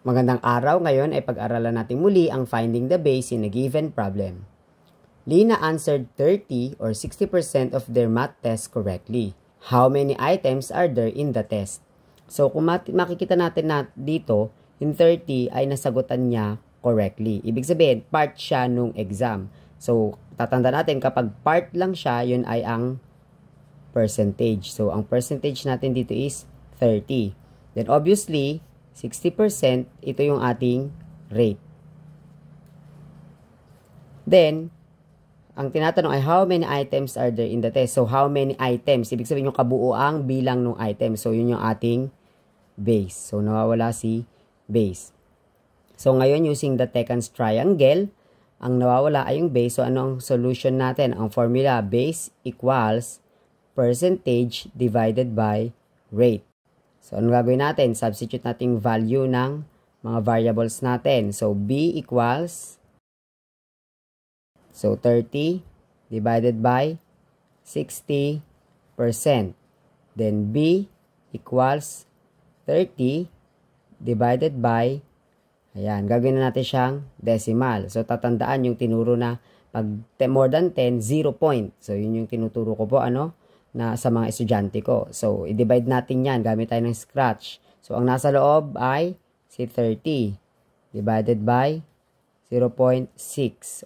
Magandang araw, ngayon ay pag-aralan natin muli ang finding the base in a given problem. Lina answered 30 or 60% of their math test correctly. How many items are there in the test? So kung makikita natin dito, in 30 ay nasagutan niya correctly. Ibig sabihin, part siya nung exam. So tatanda natin kapag part lang siya, yun ay ang percentage. So ang percentage natin dito is 30. Then obviously, 60%, ito yung ating rate. Then, ang tinatanong ay how many items are there in the test? So, how many items? Ibig sabihin yung kabuuang bilang ng item. So, yun yung ating base. So, nawawala si base. So, ngayon, using the Tekans triangle, ang nawawala ay yung base. So, ano ang solution natin? Ang formula, base equals percentage divided by rate. So, ano gagawin natin? Substitute natin value ng mga variables natin. So, B equals, so 30 divided by 60%. Then, B equals 30 divided by, ayan, gagawin na natin siyang decimal. So, tatandaan yung tinuro na pag more than 10, 0 point. So, yun yung tinuturo ko po, na sa mga estudyante ko. So, i-divide natin yan. Gamit tayo ng scratch. So, ang nasa loob ay si 30 divided by 0.6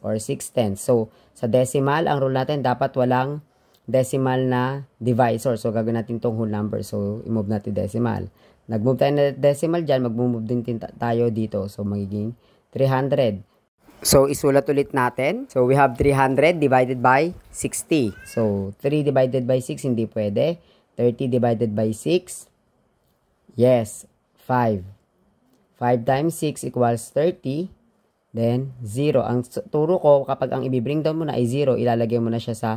or 6/10. So, sa decimal, ang rule natin dapat walang decimal na divisor. So, gagawin natin itong whole number. So, i-move natin decimal. Nag-move tayo na decimal dyan, mag-move din tayo dito. So, magiging 300. So, isulat ulit natin. So, we have 300 divided by 60. So, 3 divided by 6, hindi pwede. 30 divided by 6. Yes, 5. 5 times 6 equals 30. Then, 0. Ang turo ko, kapag ang i-bring down mo na ay 0, ilalagay mo na siya sa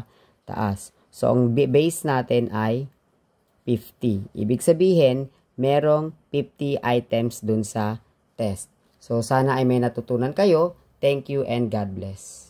taas. So, ang base natin ay 50. Ibig sabihin, merong 50 items dun sa test. So, sana ay may natutunan kayo. Thank you and God bless.